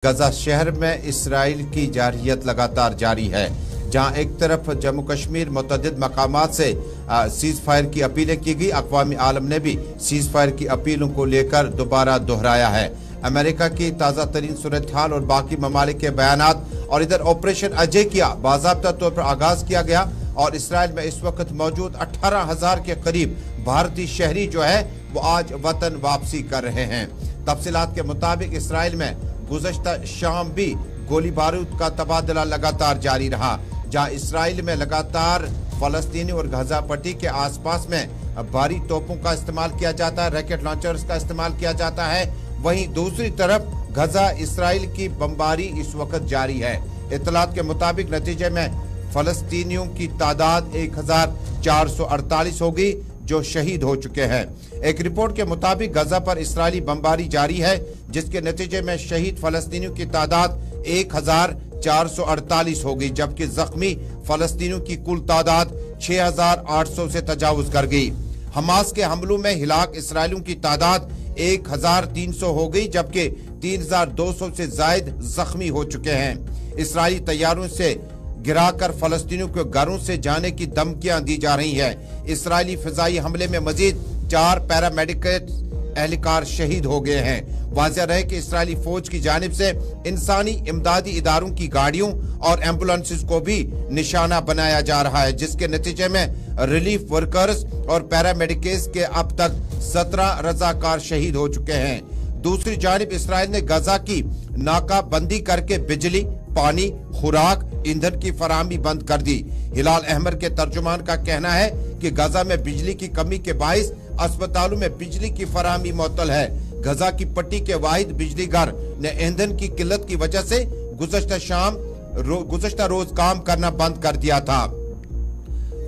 गजा शहर में इसराइल की जारहियत लगातार जारी है, जहां एक तरफ जम्मू कश्मीर मुतअद्दिद मकामात से सीज फायर की अपीलें की गई। अक़वामी आलम ने भी सीज फायर की अपीलों को लेकर दोबारा दोहराया है। अमेरिका की ताज़ा तरीन सूरत हाल और बाकी ममालिक के बयानात और इधर ऑपरेशन अजय किया बाज़ाब्ता तौर पर आगाज किया गया और इसराइल में इस वक्त मौजूद 18,000 के करीब भारतीय शहरी जो है वो आज वतन वापसी कर रहे हैं। तफसीलात के मुताबिक इसराइल में गुज़श्ता शाम भी गोली बारूद का तबादला लगातार जारी रहा, जहां इसराइल में लगातार फलस्तीनी और गजा पट्टी के आसपास में भारी तोपों का इस्तेमाल किया जाता है, रॉकेट लॉन्चर्स का इस्तेमाल किया जाता है। वहीं दूसरी तरफ गजा इसराइल की बमबारी इस वक्त जारी है। इत्तलात के मुताबिक नतीजे में फलस्तीनियों की तादाद 1448 होगी जो शहीद हो चुके हैं। एक रिपोर्ट के मुताबिक गजा पर इस्राइली बमबारी जारी है, जिसके नतीजे में शहीद फलस्तीनियों की तादाद 1448 होगी, जबकि जख्मी फलस्तीनियों की कुल तादाद 6800 से तजावुज कर गई। हमास के हमलों में हिलाक इसराइलियों की तादाद 1300 हो गई, जबकि 3200 से जायद जख्मी हो चुके हैं। इसराइली तैयारों से गिराकर फलस्तीनियों को घरों से जाने की धमकियां दी जा रही हैं। इसराइली फिजाई हमले में मजीद 4 पैरामेडिकल एहलकार शहीद हो गए हैं। वाज़ेह रहे कि इसराइली फौज की जानिब से इंसानी इमदादी इदारों की गाड़ियों और एम्बुलेंसेस को भी निशाना बनाया जा रहा है, जिसके नतीजे में रिलीफ वर्कर्स और पैरामेडिकल्स के अब तक 17 रजाकार शहीद हो चुके हैं। दूसरी जानिब इसराइल ने गजा की नाकाबंदी करके बिजली, पानी, खुराक, ईंधन की फराहमी बंद कर दी। हिलाल अहमद के तर्जुमान का कहना है कि गजा में बिजली की कमी के बाइस अस्पतालों में बिजली की फराहमी मुअत्तल है। गजा की पट्टी के वाहिद बिजली घर ने ईंधन की किल्लत की वजह से गुज़श्ता रोज काम करना बंद कर दिया था।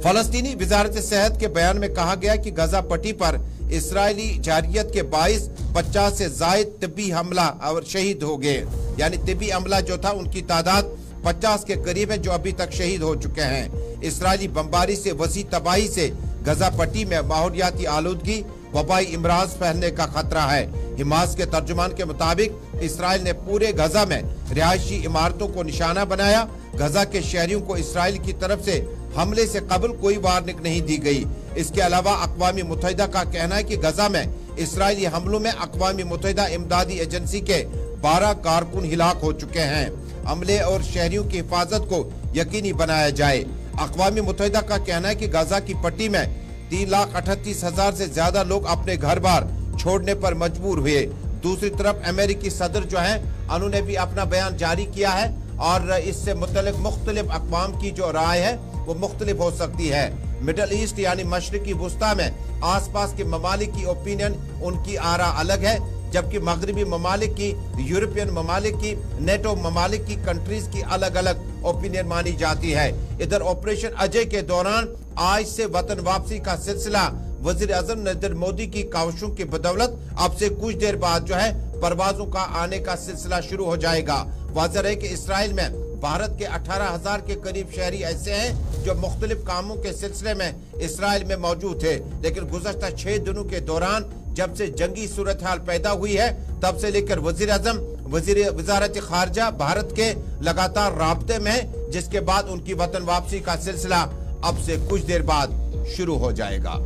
फलस्तीनी वजारत सेहत के बयान में कहा गया कि गजा पट्टी पर इसराइली जारहियत के बाइस 50 से जायद तिब्बी हमला और शहीद हो गए, यानी तिब्बी हमला जो था उनकी तादाद 50 के करीब है जो अभी तक शहीद हो चुके हैं। इसराइली बमबारी से वसी तबाही से गजा पट्टी में माहौलियाती आलूदगी, वबाई इमराज फैलने का खतरा है। हमास के तर्जुमान के मुताबिक इसराइल ने पूरे गजा में रिहायशी इमारतों को निशाना बनाया। गजा के शहरियों को इसराइल की तरफ से हमले से कबल कोई वार्निंग नहीं दी गई। इसके अलावा अक़वामी मुत्तहिदा का कहना है कि गजा में इसराइली हमलों में अक़वामी मुत्तहिदा इमदादी एजेंसी के 12 कारकुन हिलाक हो चुके हैं। अमले और शहरियों की हिफाजत को यकीनी बनाया जाए। अक़वामी मुत्तहिदा का कहना है कि गजा की पट्टी में 3,38,000 से ज्यादा लोग अपने घर बार छोड़ने पर मजबूर हुए। दूसरी तरफ अमेरिकी सदर जो है उन्होंने भी अपना बयान जारी किया है और इससे मुतल्लिक मुख्तलिफ अक़वाम की जो राय है वो मुख्तलिफ हो सकती है। मिडल ईस्ट यानी मशरिकी वुस्ता में आसपास के ममालिक की ओपिनियन, उनकी आरा अलग है, जबकि मगरबी ममालिक की, यूरोपियन ममालिक की, नेटो ममालिक की, कंट्रीज की अलग अलग ओपिनियन मानी जाती है। इधर ऑपरेशन अजय के दौरान आज से वतन वापसी का सिलसिला वजीर आज़म नरेंद्र मोदी की काविशों की बदौलत अब से कुछ देर बाद जो है परवाजों का आने का सिलसिला शुरू हो जाएगा। वाज़ेह है कि इसराइल में भारत के 18,000 के करीब शहरी ऐसे हैं जो मुख्तलिफ कामों के सिलसिले में इसराइल में मौजूद थे, लेकिन गुज़श्ता 6 दिनों के दौरान जब से जंगी सूरत हाल पैदा हुई है तब से लेकर वजीर आज़म, वजारत खारजा भारत के लगातार राब्ते में है, जिसके बाद उनकी वतन वापसी का सिलसिला अब से कुछ देर बाद शुरू हो जाएगा।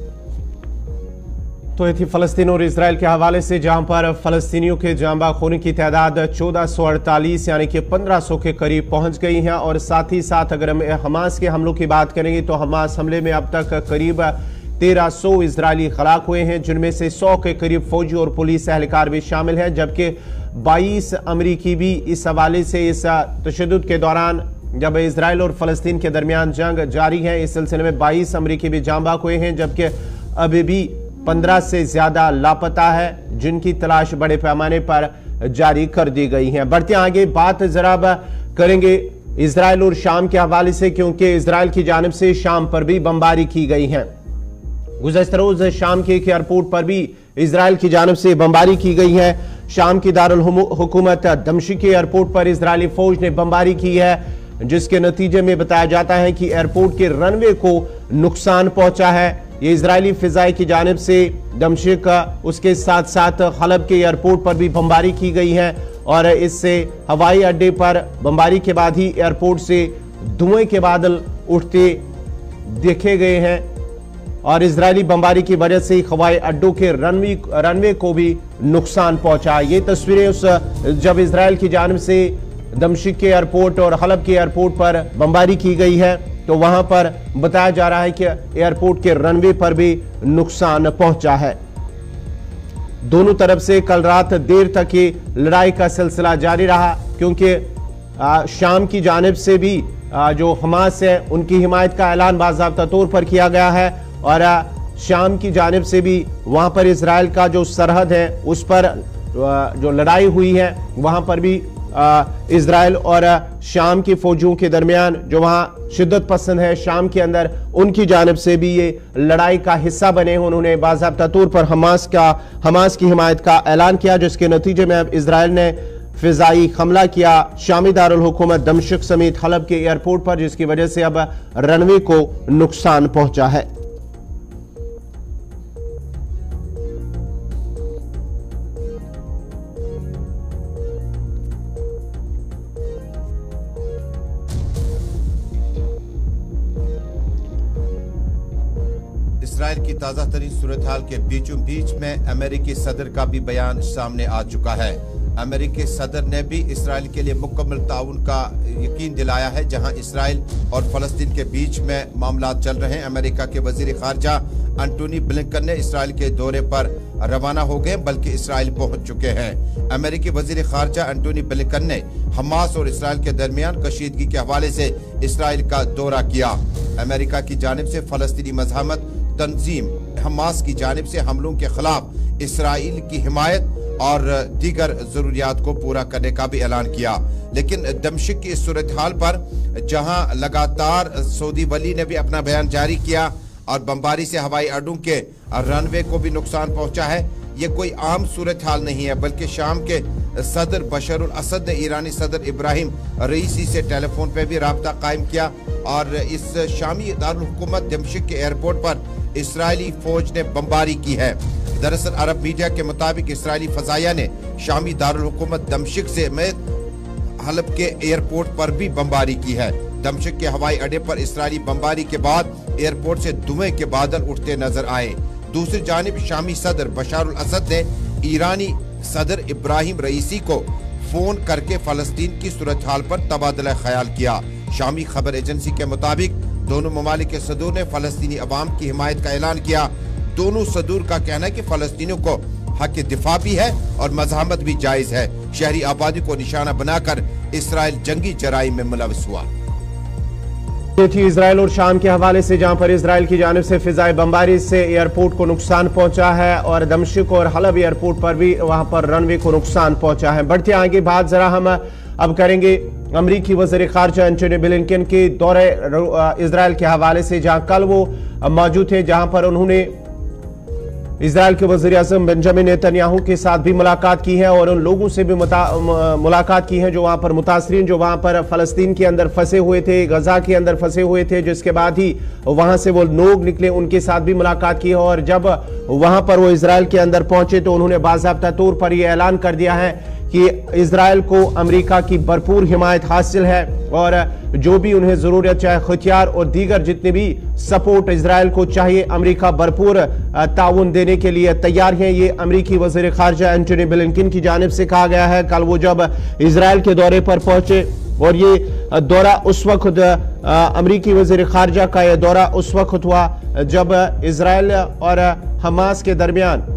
तो ये थी फलस्तीन और इसराइल के हवाले से, जहां पर फलस्तीनियों के जांबा खोने की तादाद 1448 यानी कि 1500 के करीब पहुंच गई है। और साथ ही साथ अगर हम हमास के हमलों की बात करेंगे तो हमास हमले में अब तक करीब 1300 इजरायली हलाक हुए हैं, जिनमें से 100 के करीब फौजी और पुलिस एहलकार भी शामिल हैं, जबकि 22 अमरीकी भी इस हवाले से इस तशद्दुद के दौरान जब इसराइल और फलस्तीन के दरमियान जंग जारी है इस सिलसिले में 22 अमरीकी भी जांबा हुए हैं, जबकि अभी भी 15 से ज्यादा लापता है, जिनकी तलाश बड़े पैमाने पर जारी कर दी गई है। बढ़ते आगे बात जरा करेंगे इसराइल और शाम के हवाले से, क्योंकि इसराइल की जानिब से शाम पर भी बमबारी की गई है। गुज़श्ता रोज शाम के एक एयरपोर्ट पर भी इसराइल की जानिब से बमबारी की गई है। शाम की दारुल हुकूमत दमिश्क के एयरपोर्ट पर इसराइली फौज ने बमबारी की है, जिसके नतीजे में बताया जाता है कि एयरपोर्ट के रनवे को नुकसान पहुंचा है। ये इजरायली फिजाई की जानिब से दमिश्क, उसके साथ साथ हलब के एयरपोर्ट पर भी बमबारी की गई है और इससे हवाई अड्डे पर बमबारी के बाद ही एयरपोर्ट से धुएं के बादल उठते देखे गए हैं और इजरायली बमबारी की वजह से हवाई अड्डों के रनवे को भी नुकसान पहुंचा। ये तस्वीरें जब इजरायल की जानिब से दमिश्क के एयरपोर्ट और हलब के एयरपोर्ट पर बमबारी की गई है तो वहां पर बताया जा रहा है कि एयरपोर्ट के रनवे पर भी नुकसान पहुंचा है। दोनों तरफ से कल रात देर तक ये लड़ाई का सिलसिला जारी रहा क्योंकि शाम की जानिब से भी जो हमास है उनकी हिमायत का ऐलान बाज़ाब्ता तौर पर किया गया है और शाम की जानिब से भी वहां पर इजराइल का जो सरहद है उस पर जो लड़ाई हुई है वहां पर भी इजराइल और शाम की फौजियों के दरमियान जो वहां शिद्दत पसंद है शाम के अंदर उनकी जानिब से भी ये लड़ाई का हिस्सा बने हैं। उन्होंने बाज़ाब्ता तौर पर हमास की हिमायत का ऐलान किया जिसके नतीजे में अब इजराइल ने फिजाई हमला किया शामी दारुल हुकूमत दमिश्क समेत हलब के एयरपोर्ट पर जिसकी वजह से अब रनवे को नुकसान पहुंचा है। इसराइल की ताजा तरीन सूरत हाल के बीचों बीच में अमेरिकी सदर का भी बयान सामने आ चुका है। अमेरिकी सदर ने भी इसराइल के लिए मुकम्मल ताउन का यकीन दिलाया है। जहां इसराइल और फलस्तीन के बीच में मामला चल रहे हैं, अमेरिका के वजीर खारजा एंटोनी ब्लिंकन ने इसराइल के दौरे पर रवाना हो गए बल्कि इसराइल पहुंच चुके हैं। अमेरिकी वजीर खारजा एंटोनी ब्लिंकन ने हमास और इसराइल के दरमियान कशीदगी के हवाले से इसराइल का दौरा किया। अमेरिका की जानिब से फलस्तीनी मज़ाहमत तंजीम हमास की जानिब से हमलों के खिलाफ इसराइल की हिमायत और दीगर जरूरियात को पूरा करने का भी ऐलान किया। लेकिन दमिश्क की इस सूरत हाल पर जहां लगातार सऊदी वली ने भी अपना बयान जारी किया और बमबारी से हवाई अड्डों के रनवे को भी नुकसान पहुंचा है, ये कोई आम सूरत हाल नहीं है बल्कि शाम के सदर बशर अल असद ने ईरानी सदर इब्राहिम रईसी से टेलीफोन पर भी राब्ता कायम किया और इस शामी दारुल हुकूमत दमिश्क के एयरपोर्ट पर इसराइली फौज ने बमबारी की है। दरअसल अरब मीडिया के मुताबिक इसराइली फजाया ने शामी दारुल हुकूमत दमिश्क से हलब के एयरपोर्ट पर भी बमबारी की है। दमिश्क के हवाई अड्डे पर इसराइली बमबारी के बाद एयरपोर्ट से धुएं के बादल उठते नजर आए। दूसरी जानिब शामी सदर बशर अल असद ने ईरानी सदर इब्राहिम रईसी को फोन करके फलस्तीन की सूरत हाल पर तबादला ख्याल किया। शामी खबर एजेंसी के मुताबिक दोनों ममालिक के सदूर ने फलस्तीनी अवाम की हिमायत का ऐलान किया। दोनों सदूर का कहना है कि फलस्तीनियों को हक दिफा भी है और मज़ाहमत भी जायज है। शहरी आबादी को निशाना बनाकर इसराइल जंगी जराइम में मुलविस हुआ। ये थी इसराइल और शाम के हवाले से जहां पर इसराइल की जानिब से फिजाई बमबारी से एयरपोर्ट को नुकसान पहुंचा है और दमिश्क और हलब एयरपोर्ट पर भी वहां पर रनवे को नुकसान पहुंचा है। बढ़ते आगे बात जरा हम अब करेंगे अमरीकी वज़ीर ख़ारिजा एंटोनी ब्लिंकन के दौरे इसराइल के हवाले से जहां कल वो मौजूद थे, जहां पर उन्होंने इसराइल के वज़ीर-ए-आज़म बेंजामिन नेतन्याहू के साथ भी मुलाकात की है और उन लोगों से भी मुलाकात की है जो वहां पर मुतासरीन जो वहां पर फलस्तीन के अंदर फंसे हुए थे, गजा के अंदर फंसे हुए थे, जिसके बाद ही वहां से वो लोग निकले, उनके साथ भी मुलाकात की है। और जब वहां पर वो इसराइल के अंदर पहुंचे तो उन्होंने बाज़ाब्ता तौर पर यह ऐलान कर दिया है कि इसराइल को अमेरिका की भरपूर हिमायत हासिल है और जो भी उन्हें जरूरत चाहे हथियार और दीगर जितने भी सपोर्ट इसराइल को चाहिए, अमेरिका भरपूर ताउन देने के लिए तैयार है। ये अमेरिकी वज़ीर ख़ारिजा एंटोनी ब्लिंकन की जानिब से कहा गया है। कल वो जब इसराइल के दौरे पर पहुंचे और ये दौरा उस वक्त अमेरिकी वज़ीर ख़ारिजा का यह दौरा उस वक्त हुआ जब इसराइल और हमास के दरमियान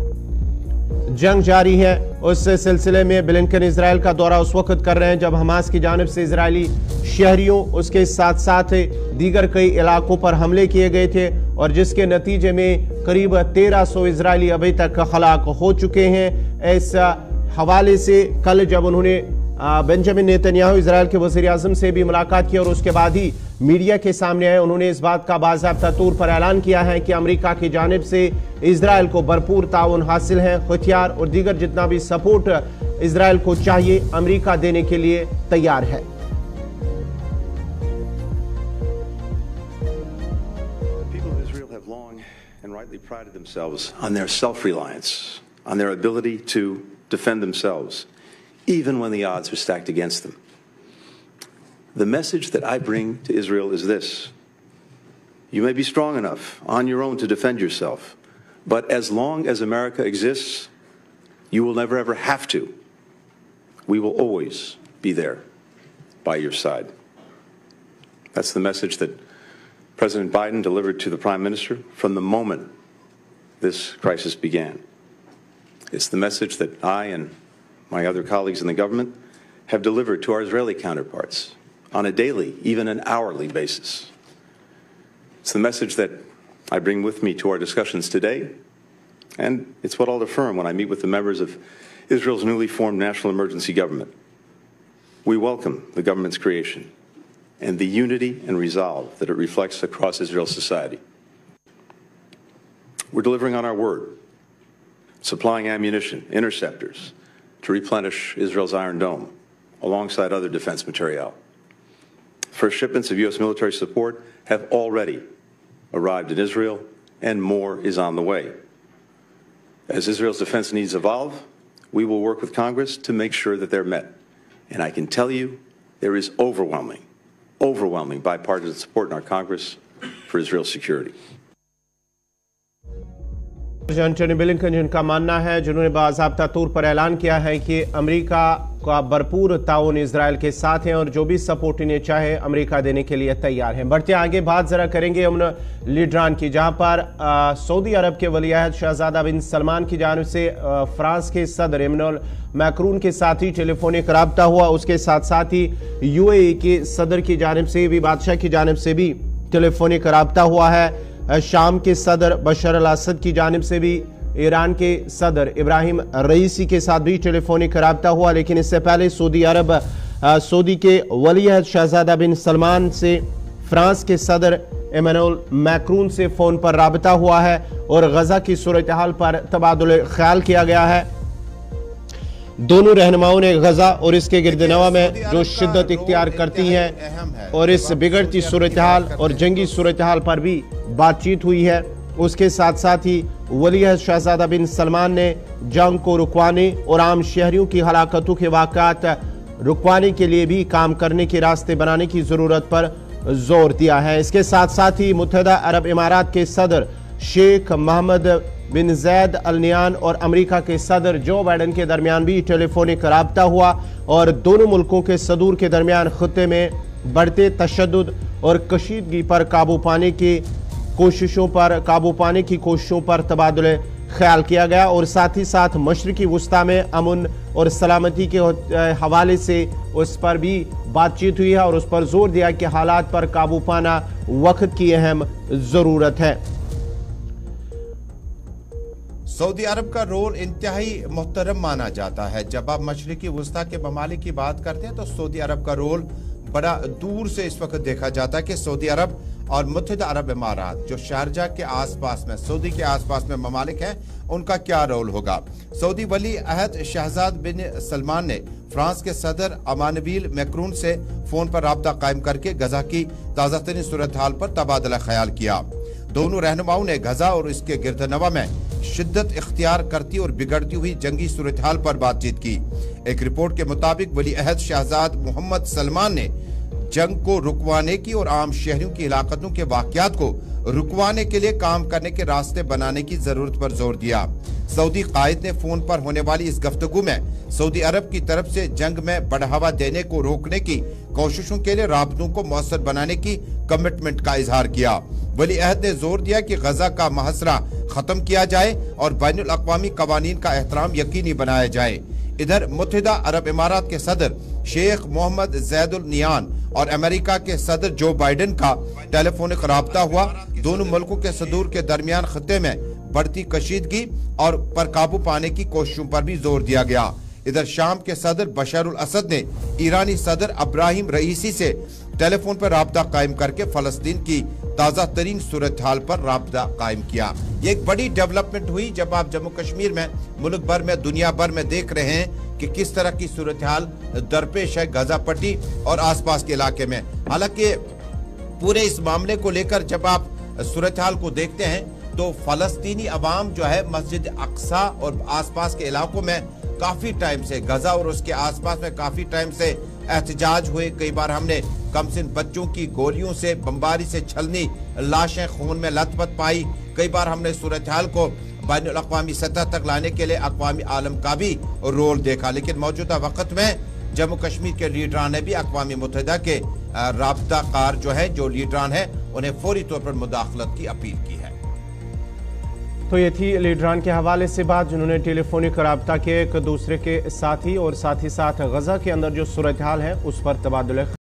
जंग जारी है। उस सिलसिले में ब्लिंकन इसराइल का दौरा उस वक्त कर रहे हैं जब हमास की जानिब से इजरायली शहरियों उसके साथ साथ दीगर कई इलाकों पर हमले किए गए थे और जिसके नतीजे में करीब 1300 इजरायली अभी तक हलाक हो चुके हैं। इस हवाले से कल जब उन्होंने बेंजामिन नेतन्याहू इजराइल के वज़ीर-ए-आज़म से भी मुलाकात की और उसके बाद ही मीडिया के सामने आए, उन्होंने इस बात का बाज़ाब्ता तौर पर ऐलान किया है कि अमेरिका की जानिब से इजराइल को भरपूर ताउन हासिल है, हथियार और दीगर जितना भी सपोर्ट इजराइल को चाहिए अमेरिका देने के लिए तैयार है। People of Israel have long and rightly prided themselves on their self-reliance, on their ability to defend themselves. even when the odds are stacked against them. The message that I bring to Israel is this: you may be strong enough on your own to defend yourself, but as long as America exists, you will never ever have to. We will always be there by your side. That's the message that President Biden delivered to the Prime Minister from the moment this crisis began. It's the message that I and my other colleagues in the government have delivered to our Israeli counterparts on a daily, even an hourly basis. It's the message that I bring with me to our discussions today, and it's what I'll affirm when I meet with the members of Israel's newly formed national emergency government. We welcome the government's creation and the unity and resolve that it reflects across Israel's society. We're delivering on our word, supplying ammunition, interceptors, to replenish Israel's Iron Dome, alongside other defense material. First shipments of U.S. military support have already arrived in Israel, and more is on the way. As Israel's defense needs evolve, we will work with Congress to make sure that they're met. And I can tell you, there is overwhelming bipartisan support in our Congress for Israel's security. Antony Blinken जिनका मानना है, जिन्होंने बाज़ाब्ता तौर पर ऐलान किया है कि अमेरिका का भरपूर ताउन इजराइल के साथ है और जो भी सपोर्ट इन्हें चाहे अमेरिका देने के लिए तैयार है। बढ़ते आगे बात जरा करेंगे उन लीडरान की, जहां पर सऊदी अरब के वलीअहद शहजादा बिन सलमान की जानिब से फ्रांस के सदर इमैनुअल मैक्रून के साथ ही टेलीफोनिक राब्ता हुआ। उसके साथ साथ ही यूएई के सदर की जानिब से भी, बादशाह की जानिब से भी टेलीफोनिक राब्ता हुआ है। शाम के सदर बशर अल असद की जानिब से भी ईरान के सदर इब्राहिम रईसी के साथ भी टेलीफोनिक राब्ता हुआ। लेकिन इससे पहले सऊदी के वलीअहद शहजादा बिन सलमान से फ्रांस के सदर इमैनुअल मैक्रून से फोन पर राब्ता हुआ है और गजा की सूरत हाल पर तबादुल ख्याल किया गया है। दोनों रहनुमाओं ने गजा और इसके गिरदनवा में जो शिद्दत इख्तियार करती हैं और इस बिगड़ती सूरत हाल और जंगी सूरत हाल पर भी बातचीत हुई है। उसके साथ साथ ही वलीअहद शहजादा बिन सलमान ने जंग को रुकवाने और आम शहरियों की हलाकतों के वाक़ात रुकवाने के लिए भी काम करने के रास्ते बनाने की ज़रूरत पर जोर दिया है। इसके साथ साथ ही मुत्तहिदा अरब इमारात के सदर शेख मोहम्मद बिन जैद अल नयान और अमेरिका के सदर जो बाइडन के दरमियान भी टेलीफोनिक राब्ता हुआ और दोनों मुल्कों के सदूर के दरमियान खित्ते में बढ़ते तशद्दुद और कशीदगी पर काबू पाने की कोशिशों पर तबादुल ख्याल किया गया और साथ ही साथ मशरिकी वुस्ता में अमन और सलामती के हवाले से उस पर भी बातचीत हुई है और उस पर जोर दिया कि हालात पर काबू पाना वक्त की अहम ज़रूरत है। सऊदी अरब का रोल इंतहाई मुहतरम माना जाता है। जब आप मशरिकी वुस्ता के ममालिक की बात करते हैं तो सऊदी अरब का रोल बड़ा दूर से इस वक्त देखा जाता है कि सऊदी अरब और मुत्तहिदा अरब इमारात जो शारजा के आसपास में, सऊदी के आसपास में ममालिक हैं, उनका क्या रोल होगा। सऊदी वली अहद शहजाद बिन सलमान ने फ्रांस के सदर इमैनुअल मैक्रून से फोन पर राब्ता कायम करके गजा की ताज़ा तरीन सूरत हाल पर तबादला ख्याल किया। दोनों रहनुमाओं ने गजा और इसके गिरदनवा में शिद्दत इख्तियार करती और बिगड़ती हुई जंगी सूरत हाल पर बातचीत की। एक रिपोर्ट के मुताबिक वली अहद शहजाद मोहम्मद सलमान ने जंग को रुकवाने की और आम शहरियों की हिलाकतों के वाक़यात को रुकवाने के लिए काम करने के रास्ते बनाने की जरूरत पर जोर दिया। सऊदी कायद ने फोन पर होने वाली इस गुफ्तगू में सऊदी अरब की तरफ से जंग में बढ़ावा देने को रोकने की कोशिशों के लिए राबतों को मौसर बनाने की कमिटमेंट का इजहार किया। वली अहद ने जोर दिया कि गजा का महसरा खत्म किया जाए और बैनुल अक़वामी कवानीन का एहतराम यकीनी बनाया जाए। इधर मुत्तहिदा अरब इमारात के सदर शेख मोहम्मद जैद अल नयान और अमेरिका के सदर जो बाइडन का टेलीफोनिक राब्ता हुआ। दोनों मुल्कों के सदूर के दरमियान खत्ते में बढ़ती कशीदगी और पर काबू पाने की कोशिशों पर भी जोर दिया गया। इधर शाम के सदर बशर अल असद ने ईरानी सदर इब्राहिम रईसी से टेलीफोन पर राब्ता कायम करके फलस्तीन की ताज़ा तरीन सूरत हाल पर राब्ता कायम किया। ये एक बड़ी डेवलपमेंट हुई जब आप जम्मू कश्मीर में, मुल्क भर में, दुनिया भर में देख रहे हैं कि किस तरह की सूरत हाल दरपेश है गजा पट्टी और आसपास के इलाके में। हालांकि पूरे इस मामले को लेकर जब आप सूरत हाल को देखते हैं तो फलस्तीनी अवाम जो है मस्जिद अक्सा और आसपास के इलाकों में काफी टाइम से गजा और उसके आसपास में काफी टाइम से एहतजाज हुए। कई बार हमने कमसिन बच्चों की गोलियों से, बमबारी से छलनी लाशें खून में लथपथ पाई। कई बार हमने सूरत हाल को बैनुल अक़वामी सतह तक लाने के लिए अक़वामी आलम का भी रोल देखा। लेकिन मौजूदा वक्त में जम्मू कश्मीर के लीडरान ने भी अक़वामी मुत्तहिदा के राब्ता कार जो लीडरान है उन्हें फौरी तौर पर मुदाखलत की अपील की है। तो ये थी लीडरान के हवाले से बात, जिन्होंने टेलीफोनिक राब्ता के एक दूसरे के साथी और साथ ही साथ गजा के अंदर जो सूरत हाल है उस पर तबादुल